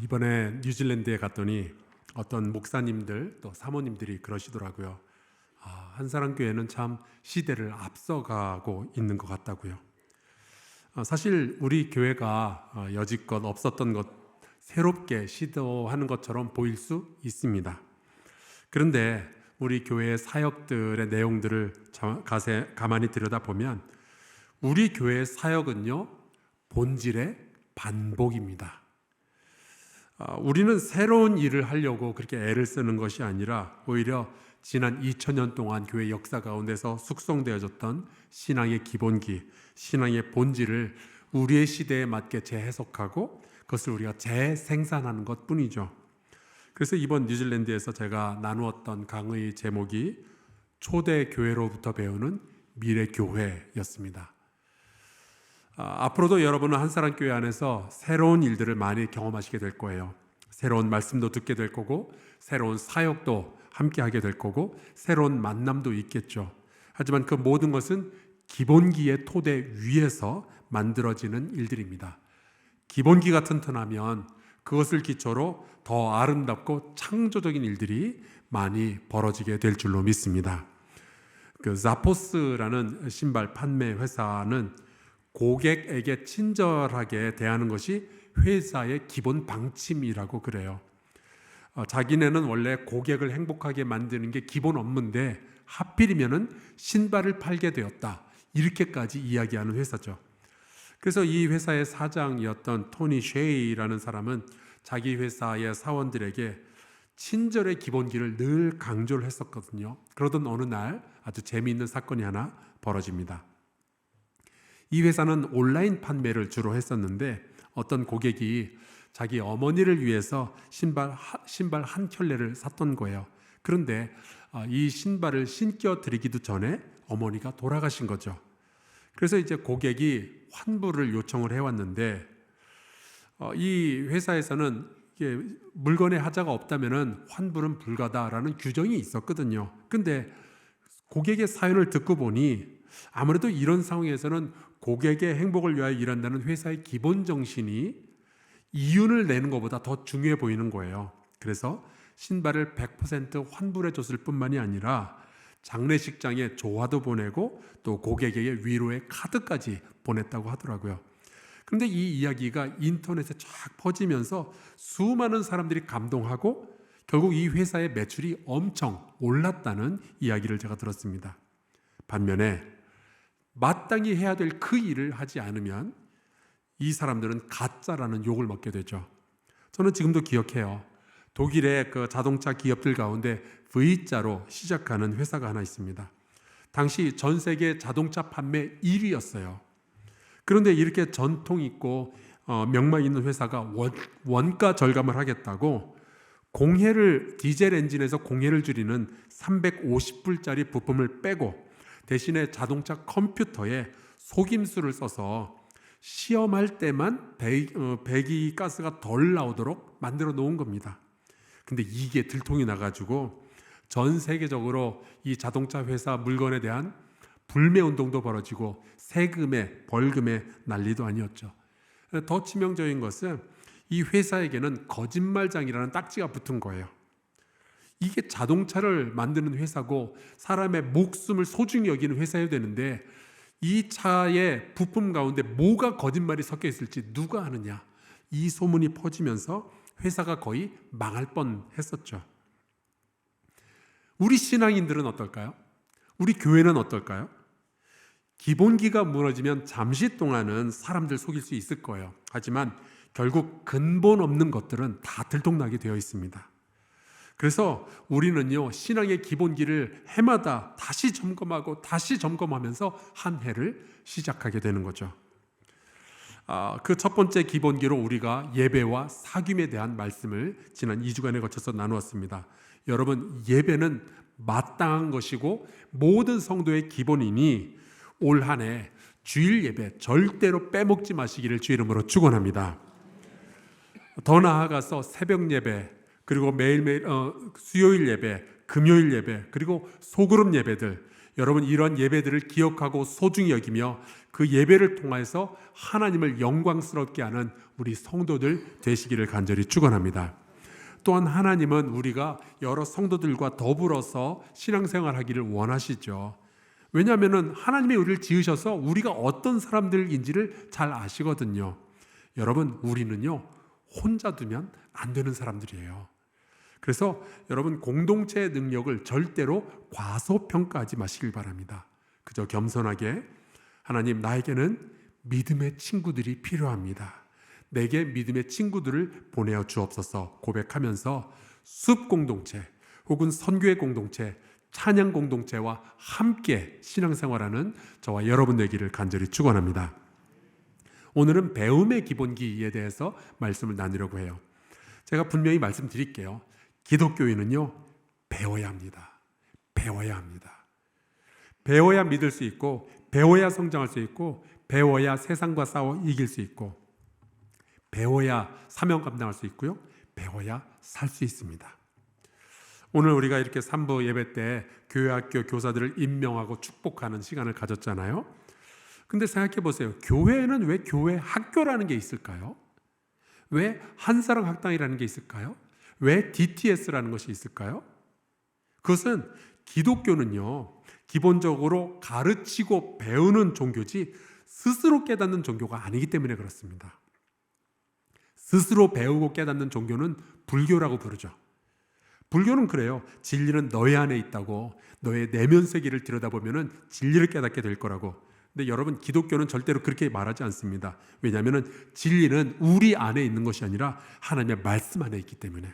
이번에 뉴질랜드에 갔더니 어떤 목사님들 또 사모님들이 그러시더라고요. 한사랑교회는 참 시대를 앞서가고 있는 것 같다고요. 사실 우리 교회가 여지껏 없었던 것 새롭게 시도하는 것처럼 보일 수 있습니다. 그런데 우리 교회의 사역들의 내용들을 가만히 들여다보면 우리 교회의 사역은요, 본질의 반복입니다. 우리는 새로운 일을 하려고 그렇게 애를 쓰는 것이 아니라 오히려 지난 2000년 동안 교회 역사 가운데서 숙성되어졌던 신앙의 기본기, 신앙의 본질을 우리의 시대에 맞게 재해석하고 그것을 우리가 재생산하는 것뿐이죠. 그래서 이번 뉴질랜드에서 제가 나누었던 강의 제목이 초대교회로부터 배우는 미래교회였습니다. 앞으로도 여러분은 한사랑교회 안에서 새로운 일들을 많이 경험하시게 될 거예요. 새로운 말씀도 듣게 될 거고, 새로운 사역도 함께 하게 될 거고, 새로운 만남도 있겠죠. 하지만 그 모든 것은 기본기의 토대 위에서 만들어지는 일들입니다. 기본기가 튼튼하면 그것을 기초로 더 아름답고 창조적인 일들이 많이 벌어지게 될 줄로 믿습니다. 자포스라는 신발 판매 회사는 고객에게 친절하게 대하는 것이 회사의 기본 방침이라고 그래요. 자기네는 원래 고객을 행복하게 만드는 게 기본 업무인데 하필이면은 신발을 팔게 되었다, 이렇게까지 이야기하는 회사죠. 그래서 이 회사의 사장이었던 토니 쉐이라는 사람은 자기 회사의 사원들에게 친절의 기본기를 늘 강조를 했었거든요. 그러던 어느 날 아주 재미있는 사건이 하나 벌어집니다. 이 회사는 온라인 판매를 주로 했었는데 어떤 고객이 자기 어머니를 위해서 신발 한 켤레를 샀던 거예요. 그런데 이 신발을 신겨 드리기도 전에 어머니가 돌아가신 거죠. 그래서 이제 고객이 환불을 요청을 해왔는데 이 회사에서는 물건에 하자가 없다면 환불은 불가다라는 규정이 있었거든요. 근데 고객의 사연을 듣고 보니 아무래도 이런 상황에서는 고객의 행복을 위하여 일한다는 회사의 기본 정신이 이윤을 내는 것보다 더 중요해 보이는 거예요. 그래서 신발을 100% 환불해 줬을 뿐만이 아니라 장례식장에 조화도 보내고 또 고객에게 위로의 카드까지 보냈다고 하더라고요. 그런데 이 이야기가 인터넷에 쫙 퍼지면서 수많은 사람들이 감동하고 결국 이 회사의 매출이 엄청 올랐다는 이야기를 제가 들었습니다. 반면에 마땅히 해야 될 그 일을 하지 않으면 이 사람들은 가짜라는 욕을 먹게 되죠. 저는 지금도 기억해요. 독일의 그 자동차 기업들 가운데 V자로 시작하는 회사가 하나 있습니다. 당시 전 세계 자동차 판매 1위였어요. 그런데 이렇게 전통 있고 명망 있는 회사가 원가 절감을 하겠다고 디젤 엔진에서 공해를 줄이는 350불짜리 부품을 빼고 대신에 자동차 컴퓨터에 속임수를 써서 시험할 때만 배기가스가 덜 나오도록 만들어 놓은 겁니다. 근데 이게 들통이 나가지고 전 세계적으로 이 자동차 회사 물건에 대한 불매운동도 벌어지고 세금에 벌금에 난리도 아니었죠. 더 치명적인 것은 이 회사에게는 거짓말장이라는 딱지가 붙은 거예요. 이게 자동차를 만드는 회사고 사람의 목숨을 소중히 여기는 회사여야 되는데 이 차의 부품 가운데 뭐가 거짓말이 섞여 있을지 누가 아느냐, 이 소문이 퍼지면서 회사가 거의 망할 뻔했었죠. 우리 신앙인들은 어떨까요? 우리 교회는 어떨까요? 기본기가 무너지면 잠시 동안은 사람들 속일 수 있을 거예요. 하지만 결국 근본 없는 것들은 다 들통나게 되어 있습니다. 그래서 우리는요, 신앙의 기본기를 해마다 다시 점검하고 다시 점검하면서 한 해를 시작하게 되는 거죠. 그 첫 번째 기본기로 우리가 예배와 사귐에 대한 말씀을 지난 2주간에 거쳐서 나누었습니다. 여러분, 예배는 마땅한 것이고 모든 성도의 기본이니 올 한 해 주일 예배 절대로 빼먹지 마시기를 주의 이름으로 축원합니다. 더 나아가서 새벽 예배, 그리고 매일매일 수요일 예배, 금요일 예배, 그리고 소그룹 예배들, 여러분 이런 예배들을 기억하고 소중히 여기며 그 예배를 통해서 하나님을 영광스럽게 하는 우리 성도들 되시기를 간절히 축원합니다. 또한 하나님은 우리가 여러 성도들과 더불어서 신앙생활하기를 원하시죠. 왜냐하면 하나님이 우리를 지으셔서 우리가 어떤 사람들인지를 잘 아시거든요. 여러분 우리는요 혼자 두면 안 되는 사람들이에요. 그래서 여러분 공동체의 능력을 절대로 과소평가하지 마시길 바랍니다. 그저 겸손하게 하나님 나에게는 믿음의 친구들이 필요합니다. 내게 믿음의 친구들을 보내어 주옵소서 고백하면서 숲 공동체 혹은 선교의 공동체, 찬양 공동체와 함께 신앙생활하는 저와 여러분 되기를 간절히 축원합니다. 오늘은 배움의 기본기에 대해서 말씀을 나누려고 해요. 제가 분명히 말씀드릴게요. 기독교인은요 배워야 합니다. 배워야 합니다. 배워야 믿을 수 있고 배워야 성장할 수 있고 배워야 세상과 싸워 이길 수 있고 배워야 사명 감당할 수 있고요. 배워야 살 수 있습니다. 오늘 우리가 이렇게 3부 예배 때 교회학교 교사들을 임명하고 축복하는 시간을 가졌잖아요. 근데 생각해 보세요. 교회에는 왜 교회 학교라는 게 있을까요? 왜 한사랑 학당이라는 게 있을까요? 왜 DTS라는 것이 있을까요? 그것은 기독교는요 기본적으로 가르치고 배우는 종교지 스스로 깨닫는 종교가 아니기 때문에 그렇습니다. 스스로 배우고 깨닫는 종교는 불교라고 부르죠. 불교는 그래요. 진리는 너의 안에 있다고, 너의 내면 세계를 들여다보면 진리를 깨닫게 될 거라고. 근데 여러분 기독교는 절대로 그렇게 말하지 않습니다. 왜냐하면 진리는 우리 안에 있는 것이 아니라 하나님의 말씀 안에 있기 때문에.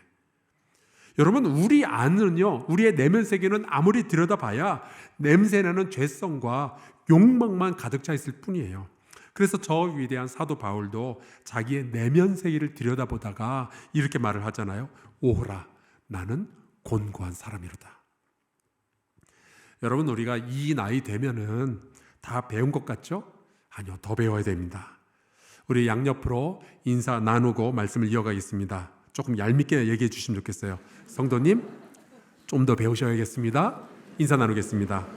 여러분 우리 안은요 우리의 내면 세계는 아무리 들여다봐야 냄새나는 죄성과 욕망만 가득 차 있을 뿐이에요. 그래서 저 위대한 사도 바울도 자기의 내면 세계를 들여다보다가 이렇게 말을 하잖아요. 오호라 나는 곤고한 사람이로다. 여러분 우리가 이 나이 되면은 다 배운 것 같죠? 아니요, 더 배워야 됩니다. 우리 양옆으로 인사 나누고 말씀을 이어가겠습니다. 조금 얄밉게 얘기해 주시면 좋겠어요. 성도님 좀 더 배우셔야겠습니다. 인사 나누겠습니다.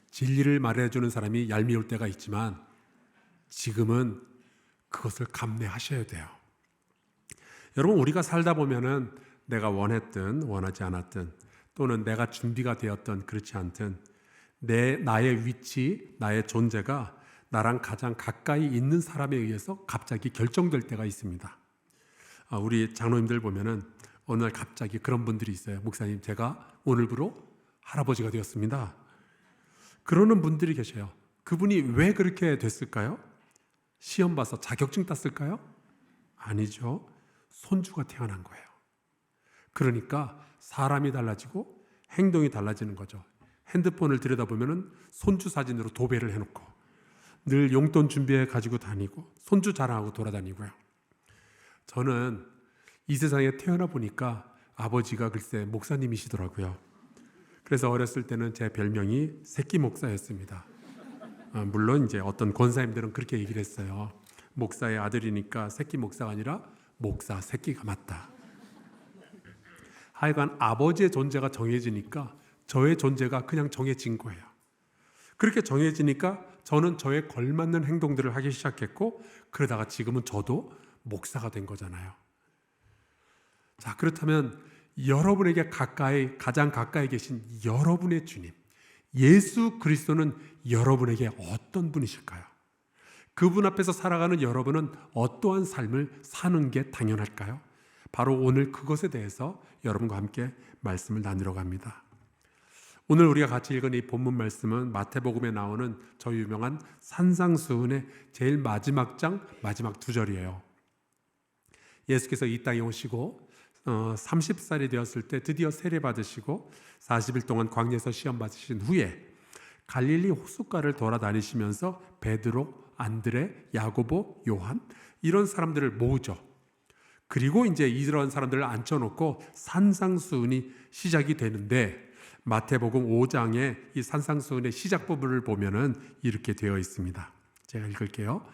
진리를 말해주는 사람이 얄미울 때가 있지만 지금은 그것을 감내하셔야 돼요. 여러분 우리가 살다 보면은 내가 원했든 원하지 않았든 또는 내가 준비가 되었든 그렇지 않든 나의 위치, 나의 존재가 나랑 가장 가까이 있는 사람에 의해서 갑자기 결정될 때가 있습니다. 우리 장로님들 보면은 어느 날 갑자기 그런 분들이 있어요. 목사님 제가 오늘부로 할아버지가 되었습니다. 그러는 분들이 계셔요. 그분이 왜 그렇게 됐을까요? 시험 봐서 자격증 땄을까요? 아니죠. 손주가 태어난 거예요. 그러니까 사람이 달라지고 행동이 달라지는 거죠. 핸드폰을 들여다보면 손주 사진으로 도배를 해놓고 늘 용돈 준비해 가지고 다니고 손주 자랑하고 돌아다니고요. 저는 이 세상에 태어나 보니까 아버지가 글쎄 목사님이시더라고요. 그래서 어렸을 때는 제 별명이 새끼 목사였습니다. 물론 이제 어떤 권사님들은 그렇게 얘기를 했어요. 목사의 아들이니까 새끼 목사가 아니라 목사 새끼가 맞다. 하여간 아버지의 존재가 정해지니까 저의 존재가 그냥 정해진 거예요. 그렇게 정해지니까 저는 저에 걸맞는 행동들을 하기 시작했고 그러다가 지금은 저도 목사가 된 거잖아요. 자, 그렇다면 여러분에게 가장 가까이 계신 여러분의 주님 예수 그리스도는 여러분에게 어떤 분이실까요? 그분 앞에서 살아가는 여러분은 어떠한 삶을 사는 게 당연할까요? 바로 오늘 그것에 대해서 여러분과 함께 말씀을 나누려고 합니다. 오늘 우리가 같이 읽은 이 본문 말씀은 마태복음에 나오는 저 유명한 산상수훈의 제일 마지막 장 마지막 2절이에요. 예수께서 이 땅에 오시고 30살이 되었을 때 드디어 세례받으시고 40일 동안 광야에서 시험 받으신 후에 갈릴리 호숫가를 돌아다니시면서 베드로, 안드레, 야고보, 요한 이런 사람들을 모으죠. 그리고 이제 이런 사람들을 앉혀놓고 산상수훈이 시작이 되는데 마태복음 5장에 이 산상수훈의 시작 부분을 보면은 이렇게 되어 있습니다. 제가 읽을게요.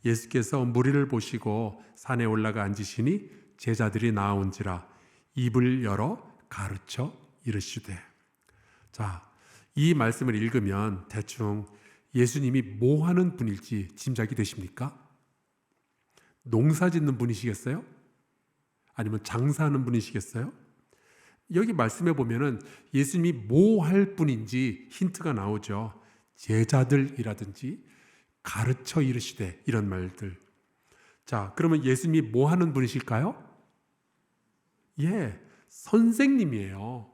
예수께서 무리를 보시고 산에 올라가 앉으시니 제자들이 나온지라 입을 열어 가르쳐 이르시되. 자, 이 말씀을 읽으면 대충 예수님이 뭐 하는 분일지 짐작이 되십니까? 농사 짓는 분이시겠어요? 아니면 장사하는 분이시겠어요? 여기 말씀해 보면은 예수님이 뭐 할 분인지 힌트가 나오죠. 제자들이라든지 가르쳐 이르시되 이런 말들. 자, 그러면 예수님이 뭐 하는 분이실까요? 예, 선생님이에요.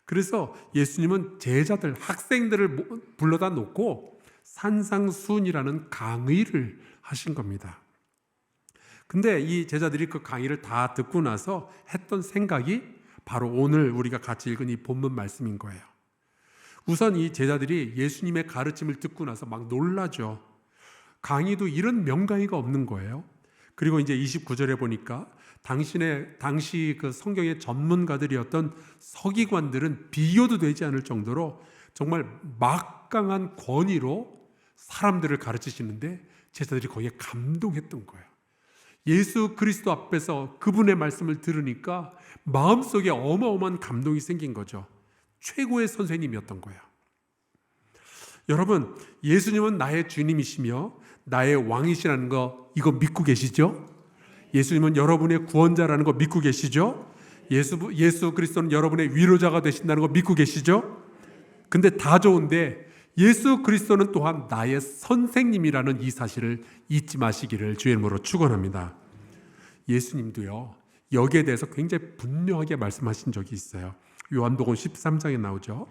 그래서 예수님은 제자들, 학생들을 불러다 놓고 산상수훈이라는 강의를 하신 겁니다. 근데 이 제자들이 그 강의를 다 듣고 나서 했던 생각이 바로 오늘 우리가 같이 읽은 이 본문 말씀인 거예요. 우선 이 제자들이 예수님의 가르침을 듣고 나서 막 놀라죠. 강의도 이런 명강의가 없는 거예요. 그리고 이제 29절에 보니까 당시 그 성경의 전문가들이었던 서기관들은 비교도 되지 않을 정도로 정말 막강한 권위로 사람들을 가르치시는데 제자들이 거기에 감동했던 거예요. 예수 그리스도 앞에서 그분의 말씀을 들으니까 마음속에 어마어마한 감동이 생긴 거죠. 최고의 선생님이었던 거예요. 여러분, 예수님은 나의 주님이시며 나의 왕이시라는 거 이거 믿고 계시죠? 예수님은 여러분의 구원자라는 거 믿고 계시죠? 예수 그리스도는 여러분의 위로자가 되신다는 거 믿고 계시죠? 근데 다 좋은데 예수 그리스도는 또한 나의 선생님이라는 이 사실을 잊지 마시기를 주의 이름으로 축원합니다. 예수님도요, 여기에 대해서 굉장히 분명하게 말씀하신 적이 있어요. 요한복음 13장에 나오죠.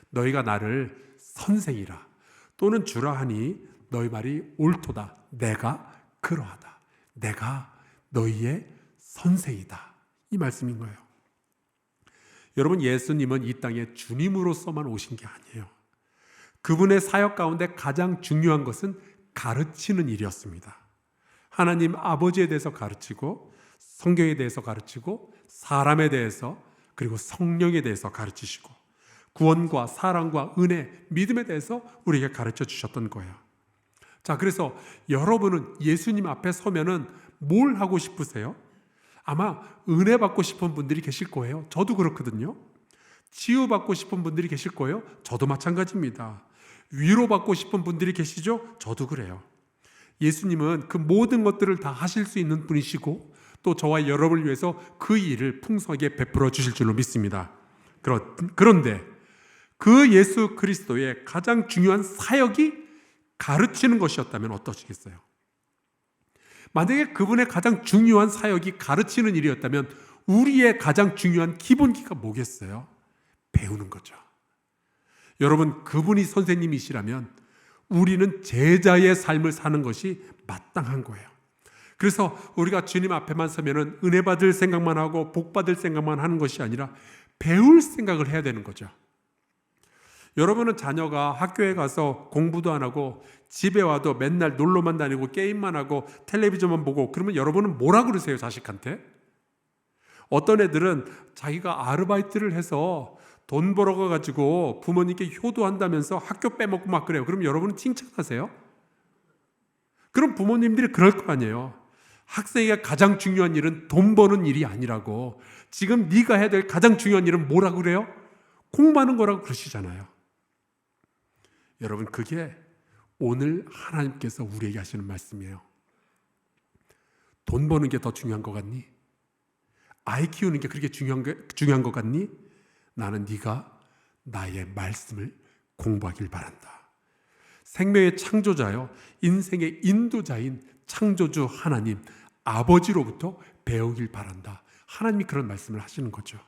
너희가 나를 선생이라 또는 주라 하니 너희 말이 옳도다. 내가 그러하다. 내가 너희의 선생이다. 이 말씀인 거예요. 여러분, 예수님은 이 땅에 주님으로서만 오신 게 아니에요. 그분의 사역 가운데 가장 중요한 것은 가르치는 일이었습니다. 하나님 아버지에 대해서 가르치고 성경에 대해서 가르치고 사람에 대해서 그리고 성령에 대해서 가르치시고 구원과 사랑과 은혜, 믿음에 대해서 우리에게 가르쳐 주셨던 거예요. 자, 그래서 여러분은 예수님 앞에 서면은 뭘 하고 싶으세요? 아마 은혜 받고 싶은 분들이 계실 거예요. 저도 그렇거든요. 치유받고 싶은 분들이 계실 거예요. 저도 마찬가지입니다. 위로받고 싶은 분들이 계시죠? 저도 그래요. 예수님은 그 모든 것들을 다 하실 수 있는 분이시고 또 저와 여러분을 위해서 그 일을 풍성하게 베풀어 주실 줄로 믿습니다. 그런데 그 예수 그리스도의 가장 중요한 사역이 가르치는 것이었다면 어떠시겠어요? 만약에 그분의 가장 중요한 사역이 가르치는 일이었다면 우리의 가장 중요한 기본기가 뭐겠어요? 배우는 거죠. 여러분, 그분이 선생님이시라면 우리는 제자의 삶을 사는 것이 마땅한 거예요. 그래서 우리가 주님 앞에만 서면은 은혜 받을 생각만 하고 복 받을 생각만 하는 것이 아니라 배울 생각을 해야 되는 거죠. 여러분은 자녀가 학교에 가서 공부도 안 하고 집에 와도 맨날 놀러만 다니고 게임만 하고 텔레비전만 보고 그러면 여러분은 뭐라 그러세요, 자식한테? 어떤 애들은 자기가 아르바이트를 해서 돈 벌어가지고 부모님께 효도한다면서 학교 빼먹고 막 그래요. 그럼 여러분은 칭찬하세요? 그럼 부모님들이 그럴 거 아니에요. 학생에게 가장 중요한 일은 돈 버는 일이 아니라고. 지금 네가 해야 될 가장 중요한 일은 뭐라고 그래요? 공부하는 거라고 그러시잖아요. 여러분, 그게 오늘 하나님께서 우리에게 하시는 말씀이에요. 돈 버는 게 더 중요한 것 같니? 아이 키우는 게 그렇게 중요한 것 같니? 나는 네가 나의 말씀을 공부하길 바란다. 생명의 창조자요, 인생의 인도자인 창조주 하나님 아버지로부터 배우길 바란다. 하나님이 그런 말씀을 하시는 거죠.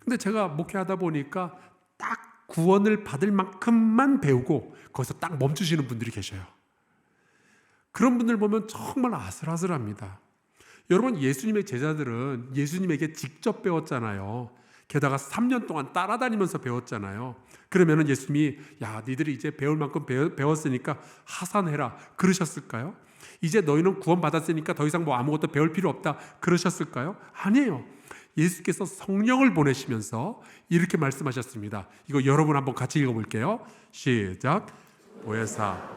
근데 제가 목회하다 보니까 딱 구원을 받을 만큼만 배우고 거기서 딱 멈추시는 분들이 계셔요. 그런 분들 보면 정말 아슬아슬합니다. 여러분, 예수님의 제자들은 예수님에게 직접 배웠잖아요. 게다가 3년 동안 따라다니면서 배웠잖아요. 그러면은 예수님이 야, 니들이 이제 배울 만큼 배웠으니까 하산해라 그러셨을까요? 이제 너희는 구원 받았으니까 더 이상 뭐 아무것도 배울 필요 없다 그러셨을까요? 아니에요. 예수께서 성령을 보내시면서 이렇게 말씀하셨습니다. 이거 여러분 한번 같이 읽어볼게요. 시작. 보혜사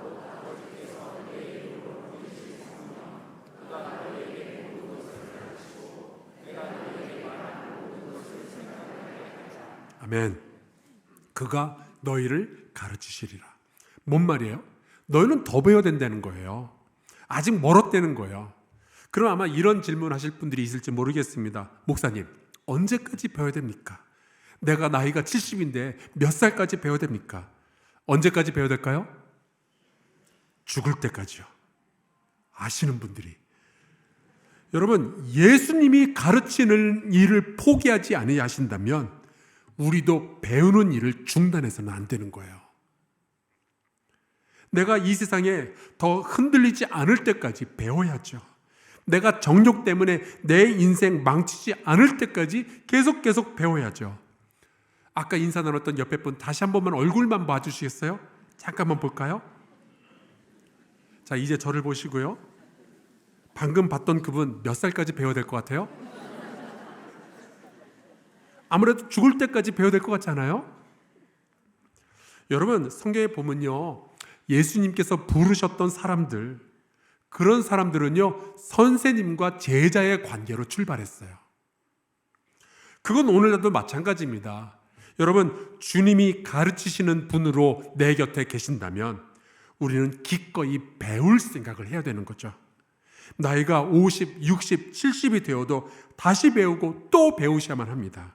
아멘. 그가 너희를 가르치시리라. 뭔 말이에요? 너희는 더 배워야 된다는 거예요. 아직 멀었다는 거예요. 그럼 아마 이런 질문하실 분들이 있을지 모르겠습니다. 목사님, 언제까지 배워야 됩니까? 내가 나이가 70인데 몇 살까지 배워야 됩니까? 언제까지 배워야 될까요? 죽을 때까지요. 아시는 분들이. 여러분, 예수님이 가르치는 일을 포기하지 아니하신다면 우리도 배우는 일을 중단해서는 안 되는 거예요. 내가 이 세상에 더 흔들리지 않을 때까지 배워야죠. 내가 정욕 때문에 내 인생 망치지 않을 때까지 계속 배워야죠. 아까 인사 나눴던 옆에 분 다시 한 번만 얼굴만 봐주시겠어요? 잠깐만 볼까요? 자, 이제 저를 보시고요. 방금 봤던 그분 몇 살까지 배워야 될 것 같아요? 아무래도 죽을 때까지 배워야 될 것 같지 않아요? 여러분, 성경에 보면요, 예수님께서 부르셨던 사람들, 그런 사람들은요, 선생님과 제자의 관계로 출발했어요. 그건 오늘날도 마찬가지입니다. 여러분, 주님이 가르치시는 분으로 내 곁에 계신다면 우리는 기꺼이 배울 생각을 해야 되는 거죠. 나이가 50, 60, 70이 되어도 다시 배우고 또 배우셔야만 합니다.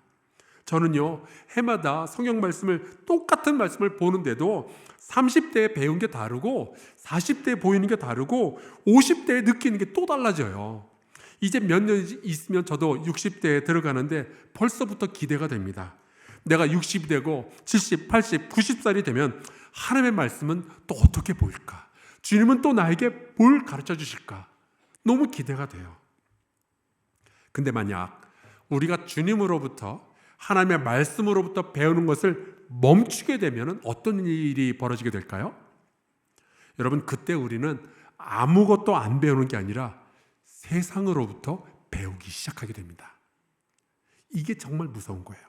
저는요, 해마다 성경 말씀을, 똑같은 말씀을 보는데도 30대에 배운 게 다르고 40대에 보이는 게 다르고 50대에 느끼는 게 또 달라져요. 이제 몇 년 있으면 저도 60대에 들어가는데 벌써부터 기대가 됩니다. 내가 60이 되고 70, 80, 90살이 되면 하나님의 말씀은 또 어떻게 보일까? 주님은 또 나에게 뭘 가르쳐 주실까? 너무 기대가 돼요. 근데 만약 우리가 주님으로부터, 하나님의 말씀으로부터 배우는 것을 멈추게 되면 어떤 일이 벌어지게 될까요? 여러분, 그때 우리는 아무것도 안 배우는 게 아니라 세상으로부터 배우기 시작하게 됩니다. 이게 정말 무서운 거예요.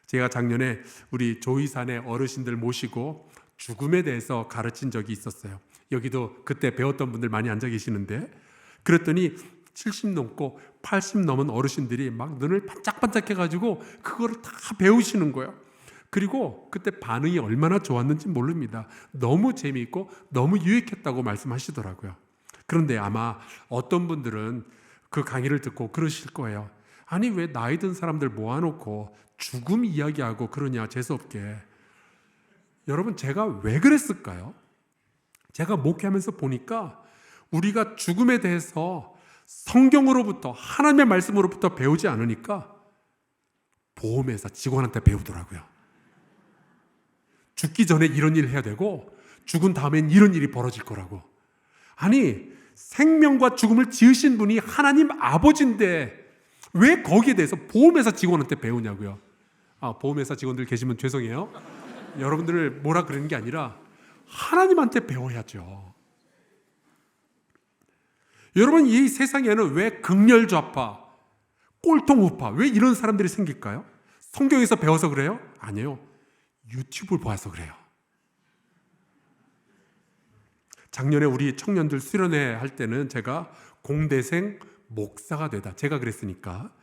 제가 작년에 우리 조이산의 어르신들 모시고 죽음에 대해서 가르친 적이 있었어요. 여기도 그때 배웠던 분들 많이 앉아 계시는데, 그랬더니 70 넘고 80 넘은 어르신들이 막 눈을 반짝반짝 해가지고 그거를 다 배우시는 거예요. 그리고 그때 반응이 얼마나 좋았는지 모릅니다. 너무 재미있고 너무 유익했다고 말씀하시더라고요. 그런데 아마 어떤 분들은 그 강의를 듣고 그러실 거예요. 아니, 왜 나이 든 사람들 모아놓고 죽음 이야기하고 그러냐, 재수없게. 여러분, 제가 왜 그랬을까요? 제가 목회하면서 보니까 우리가 죽음에 대해서 성경으로부터, 하나님의 말씀으로부터 배우지 않으니까 보험회사 직원한테 배우더라고요. 죽기 전에 이런 일을 해야 되고 죽은 다음엔 이런 일이 벌어질 거라고. 아니, 생명과 죽음을 지으신 분이 하나님 아버지인데 왜 거기에 대해서 보험회사 직원한테 배우냐고요. 보험회사 직원들 계시면 죄송해요. 여러분들을 뭐라 그러는 게 아니라 하나님한테 배워야죠. 여러분, 이 세상에는 왜 극렬좌파, 꼴통우파, 왜 이런 사람들이 생길까요? 성경에서 배워서 그래요? 아니에요. 유튜브를 봐서 그래요. 작년에 우리 청년들 수련회 할 때는 제가 공대생 목사가 되다, 제가 그랬으니까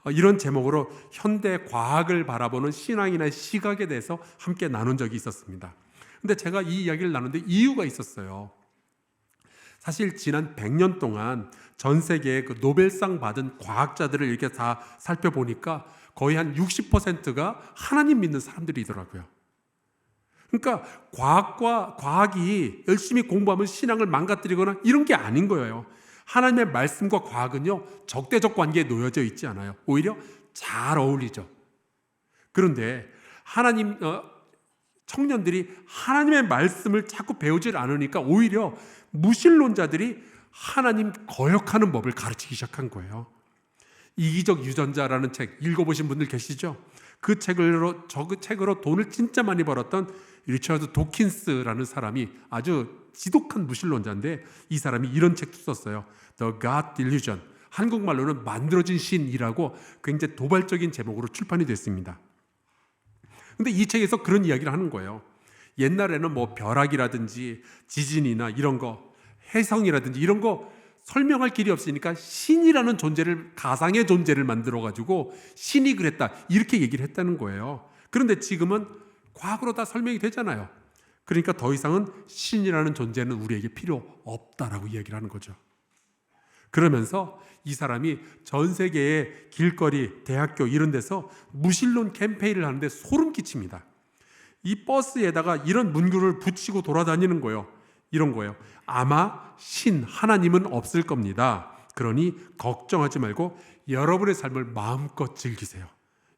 이런 제목으로 현대 과학을 바라보는 신앙이나 시각에 대해서 함께 나눈 적이 있었습니다. 근데 제가 이 이야기를 나누는데 이유가 있었어요. 사실 지난 100년 동안 전 세계의 그 노벨상 받은 과학자들을 이렇게 다 살펴보니까 거의 한 60%가 하나님 믿는 사람들이더라고요. 그러니까 과학이 열심히 공부하면 신앙을 망가뜨리거나 이런 게 아닌 거예요. 하나님의 말씀과 과학은요, 적대적 관계에 놓여져 있지 않아요. 오히려 잘 어울리죠. 그런데 청년들이 하나님의 말씀을 자꾸 배우질 않으니까 오히려 무신론자들이 하나님 거역하는 법을 가르치기 시작한 거예요. 이기적 유전자라는 책 읽어보신 분들 계시죠? 그 책으로 돈을 진짜 많이 벌었던 리처드 도킨스라는 사람이 아주 지독한 무신론자인데, 이 사람이 이런 책도 썼어요. The God Delusion, 한국말로는 만들어진 신이라고 굉장히 도발적인 제목으로 출판이 됐습니다. 근데 이 책에서 그런 이야기를 하는 거예요. 옛날에는 뭐 벼락이라든지 지진이나 이런 거, 해성이라든지 이런 거 설명할 길이 없으니까 신이라는 존재를, 가상의 존재를 만들어가지고 신이 그랬다, 이렇게 얘기를 했다는 거예요. 그런데 지금은 과거로 다 설명이 되잖아요. 그러니까 더 이상은 신이라는 존재는 우리에게 필요 없다라고 이야기를 하는 거죠. 그러면서 이 사람이 전 세계의 길거리, 대학교 이런 데서 무신론 캠페인을 하는데 소름 끼칩니다. 이 버스에다가 이런 문구를 붙이고 돌아다니는 거예요. 이런 거예요. 아마 신, 하나님은 없을 겁니다. 그러니 걱정하지 말고 여러분의 삶을 마음껏 즐기세요.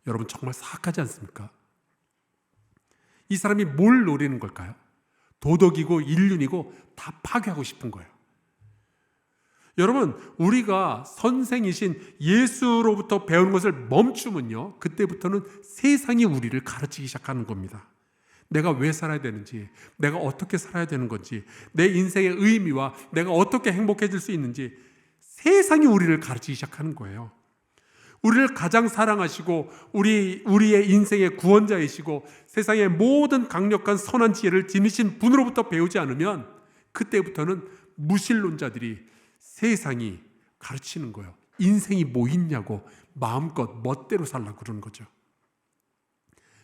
여러분 정말 사악하지 않습니까? 이 사람이 뭘 노리는 걸까요? 도덕이고 인륜이고 다 파괴하고 싶은 거예요. 여러분, 우리가 선생이신 예수로부터 배우는 것을 멈추면요, 그때부터는 세상이 우리를 가르치기 시작하는 겁니다. 내가 왜 살아야 되는지, 내가 어떻게 살아야 되는 건지, 내 인생의 의미와 내가 어떻게 행복해질 수 있는지 세상이 우리를 가르치기 시작하는 거예요. 우리를 가장 사랑하시고 우리의 인생의 구원자이시고 세상의 모든 강력한 선한 지혜를 지니신 분으로부터 배우지 않으면 그때부터는 무신론자들이 세상이 가르치는 거예요. 인생이 뭐 있냐고 마음껏 멋대로 살라고 그러는 거죠.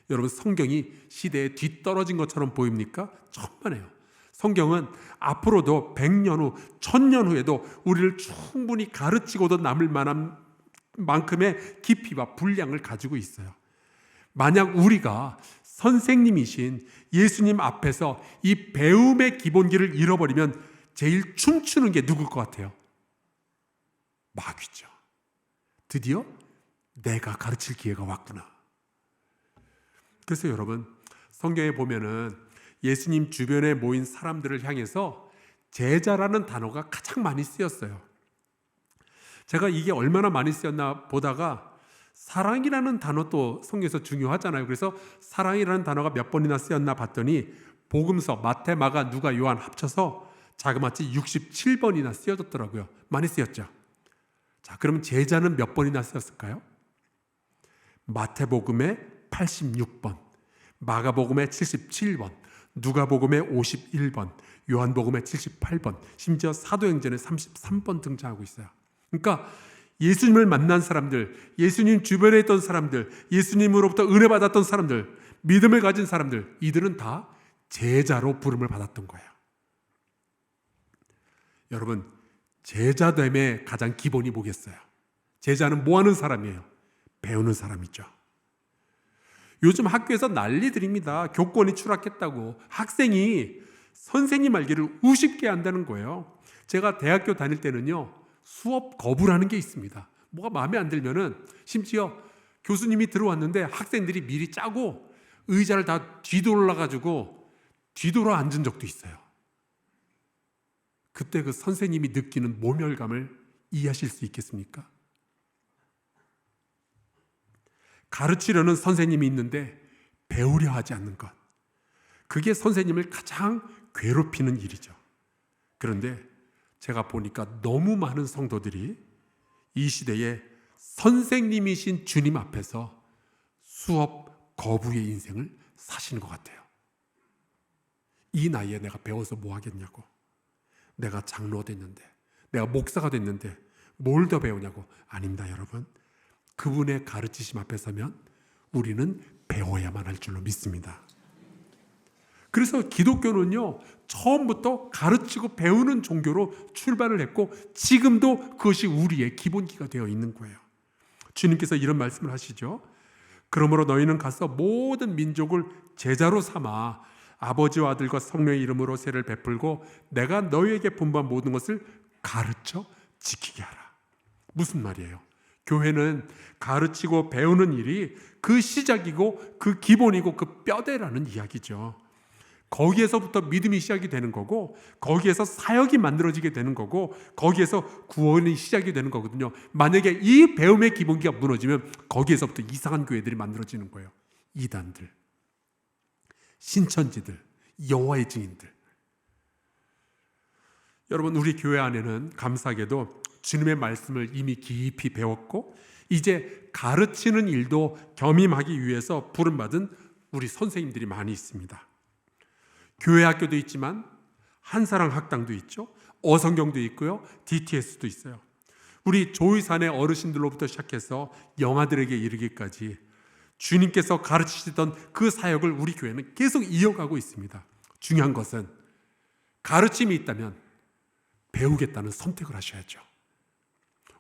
여러분, 성경이 시대에 뒤떨어진 것처럼 보입니까? 천만에요. 성경은 앞으로도 100년 후, 1000년 후에도 우리를 충분히 가르치고도 남을 만한 만큼의 깊이와 분량을 가지고 있어요. 만약 우리가 선생님이신 예수님 앞에서 이 배움의 기본기를 잃어버리면 제일 춤추는 게 누굴 것 같아요? 마귀죠. 드디어 내가 가르칠 기회가 왔구나. 그래서 여러분, 성경에 보면은 예수님 주변에 모인 사람들을 향해서 제자라는 단어가 가장 많이 쓰였어요. 제가 이게 얼마나 많이 쓰였나 보다가 사랑이라는 단어도 성경에서 중요하잖아요. 그래서 사랑이라는 단어가 몇 번이나 쓰였나 봤더니 복음서 마태, 마가, 누가, 요한 합쳐서 자그마치 67번이나 쓰여졌더라고요. 많이 쓰였죠. 자, 그럼 제자는 몇 번이나 쓰였을까요? 마태복음에 86번, 마가복음에 77번, 누가복음에 51번, 요한복음에 78번, 심지어 사도행전에 33번 등장하고 있어요. 그러니까 예수님을 만난 사람들, 예수님 주변에 있던 사람들, 예수님으로부터 은혜 받았던 사람들, 믿음을 가진 사람들, 이들은 다 제자로 부름을 받았던 거예요. 여러분, 제자됨의 가장 기본이 뭐겠어요? 제자는 뭐 하는 사람이에요? 배우는 사람이죠. 요즘 학교에서 난리들입니다. 교권이 추락했다고 학생이 선생님 알기를 우습게 한다는 거예요. 제가 대학교 다닐 때는요, 수업 거부라는 게 있습니다. 뭐가 마음에 안 들면은 심지어 교수님이 들어왔는데 학생들이 미리 짜고 의자를 다 뒤돌아가지고 뒤돌아 앉은 적도 있어요. 그때 그 선생님이 느끼는 모멸감을 이해하실 수 있겠습니까? 가르치려는 선생님이 있는데 배우려 하지 않는 것, 그게 선생님을 가장 괴롭히는 일이죠. 그런데 제가 보니까 너무 많은 성도들이 이 시대에 선생님이신 주님 앞에서 수업 거부의 인생을 사시는 것 같아요. 이 나이에 내가 배워서 뭐 하겠냐고, 내가 장로 됐는데, 내가 목사가 됐는데 뭘 더 배우냐고. 아닙니다, 여러분. 그분의 가르치심 앞에 서면 우리는 배워야만 할 줄로 믿습니다. 그래서 기독교는요, 처음부터 가르치고 배우는 종교로 출발을 했고 지금도 그것이 우리의 기본기가 되어 있는 거예요. 주님께서 이런 말씀을 하시죠. 그러므로 너희는 가서 모든 민족을 제자로 삼아 아버지와 아들과 성령의 이름으로 세를 베풀고 내가 너희에게 분부한 모든 것을 가르쳐 지키게 하라. 무슨 말이에요? 교회는 가르치고 배우는 일이 그 시작이고 그 기본이고 그 뼈대라는 이야기죠. 거기에서부터 믿음이 시작이 되는 거고, 거기에서 사역이 만들어지게 되는 거고, 거기에서 구원이 시작이 되는 거거든요. 만약에 이 배움의 기본기가 무너지면 거기에서부터 이상한 교회들이 만들어지는 거예요. 이단들, 신천지들, 여호와의 증인들. 여러분, 우리 교회 안에는 감사하게도 주님의 말씀을 이미 깊이 배웠고 이제 가르치는 일도 겸임하기 위해서 부름받은 우리 선생님들이 많이 있습니다. 교회 학교도 있지만 한사랑 학당도 있죠. 어성경도 있고요. DTS도 있어요. 우리 조이산의 어르신들로부터 시작해서 영아들에게 이르기까지 주님께서 가르치시던 그 사역을 우리 교회는 계속 이어가고 있습니다. 중요한 것은 가르침이 있다면 배우겠다는 선택을 하셔야죠.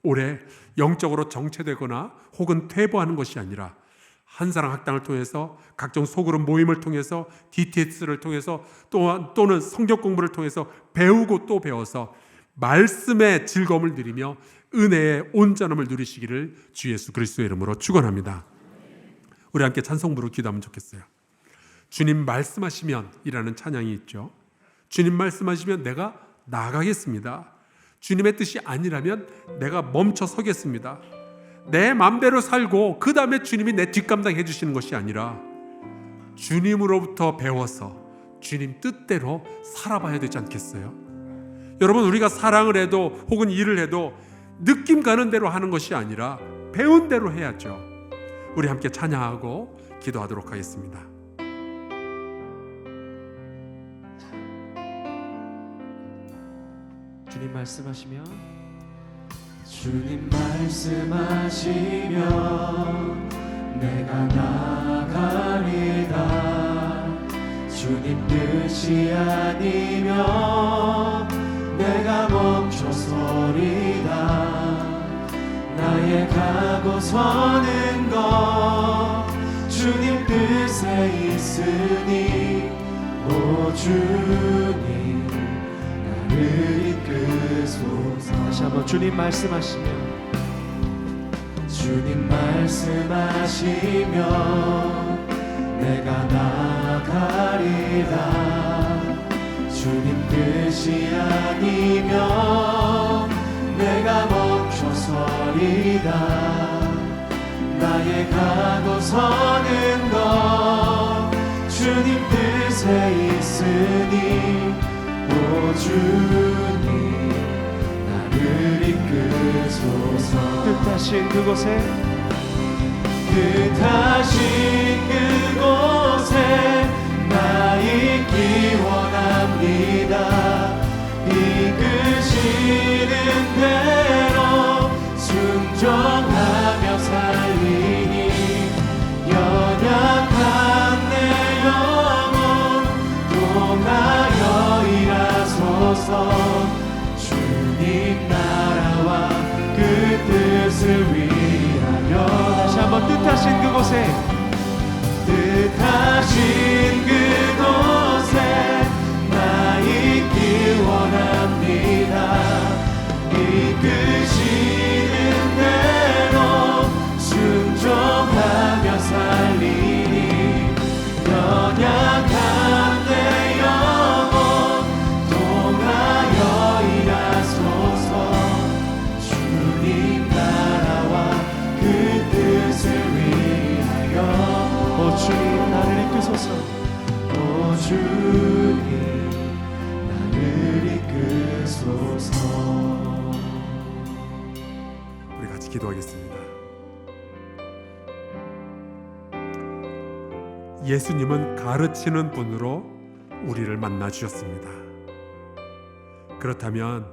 올해 영적으로 정체되거나 혹은 퇴보하는 것이 아니라 한사랑 학당을 통해서 각종 소그룹 모임을 통해서 DTS를 통해서 또는 성경 공부를 통해서 배우고 또 배워서 말씀의 즐거움을 누리며 은혜의 온전함을 누리시기를 주 예수 그리스도의 이름으로 축원합니다. 우리 함께 찬송 부르고 기도하면 좋겠어요. 주님 말씀하시면 이라는 찬양이 있죠. 주님 말씀하시면 내가 나가겠습니다. 주님의 뜻이 아니라면 내가 멈춰 서겠습니다. 내 맘대로 살고 그 다음에 주님이 내 뒷감당해 주시는 것이 아니라 주님으로부터 배워서 주님 뜻대로 살아봐야 되지 않겠어요? 여러분, 우리가 사랑을 해도 혹은 일을 해도 느낌 가는 대로 하는 것이 아니라 배운 대로 해야죠. 우리 함께 찬양하고 기도하도록 하겠습니다. 주님 말씀하시면 주님 말씀하시면 내가 나가리다. 주님 뜻이 아니면 내가 멈춰서리다. 나의 가고 서는 것 주님 뜻에 있으니 오 주님 나를 이끄소서. 다시 한번 주님 말씀하시면 주님 말씀하시면 내가 나가리다. 주님 뜻이 아니면 내가 멈춰서리다. 나의 가고 서는 것 주님 뜻에 있으니 오 주님 나를 이끄소서. 뜻하신 그곳에 나 있기 원합니다. 이끄시는 대로 순종하며 살리니 연약한 내 영혼 통하여 일하소서. 주님 나라와 그 뜻을 위하여. 다시 한번 뜻하신 그곳에 나 있기 원합니다. 이끄시는 대로 순종하며 살리니 연약한 내 영혼 통하여 일하소서. 주님 나라와 그 뜻을 위하여. 오 주님 나를 이끄소서. 오 주님 나를 이끄소서. 우리 같이 기도하겠습니다. 예수님은 가르치는 분으로 우리를 만나 주셨습니다. 그렇다면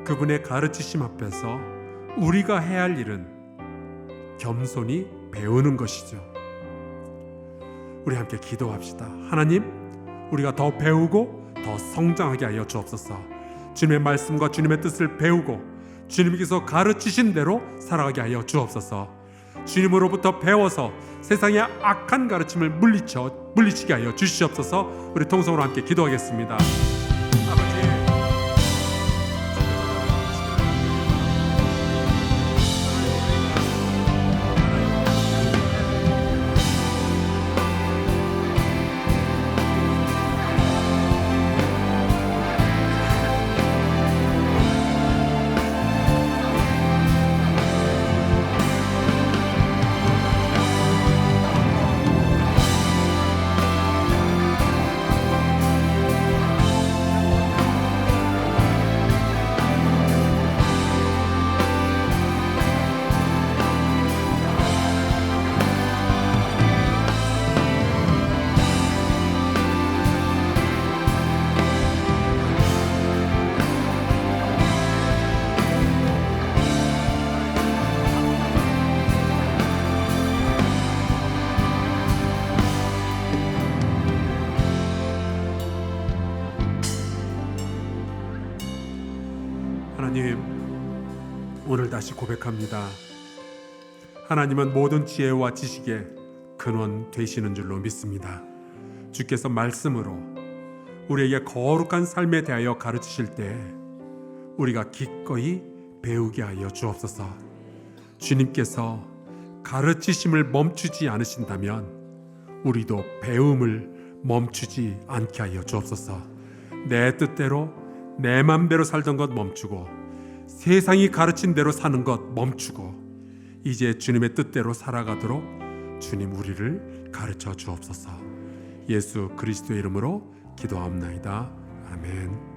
그분의 가르치심 앞에서 우리가 해야 할 일은 겸손히 배우는 것이죠. 우리 함께 기도합시다. 하나님, 우리가 더 배우고 더 성장하게 하여 주옵소서. 주님의 말씀과 주님의 뜻을 배우고 주님께서 가르치신 대로 살아가게 하여 주옵소서. 주님으로부터 배워서 세상의 악한 가르침을 물리치게 하여 주시옵소서. 우리 통성으로 함께 기도하겠습니다. 하나님, 오늘 다시 고백합니다. 하나님은 모든 지혜와 지식의 근원 되시는 줄로 믿습니다. 주께서 말씀으로 우리에게 거룩한 삶에 대하여 가르치실 때 우리가 기꺼이 배우게 하여 주옵소서. 주님께서 가르치심을 멈추지 않으신다면 우리도 배움을 멈추지 않게 하여 주옵소서. 내 뜻대로 내 맘대로 살던 것 멈추고 세상이 가르친 대로 사는 것 멈추고 이제 주님의 뜻대로 살아가도록 주님 우리를 가르쳐 주옵소서. 예수 그리스도의 이름으로 기도합나이다. 아멘.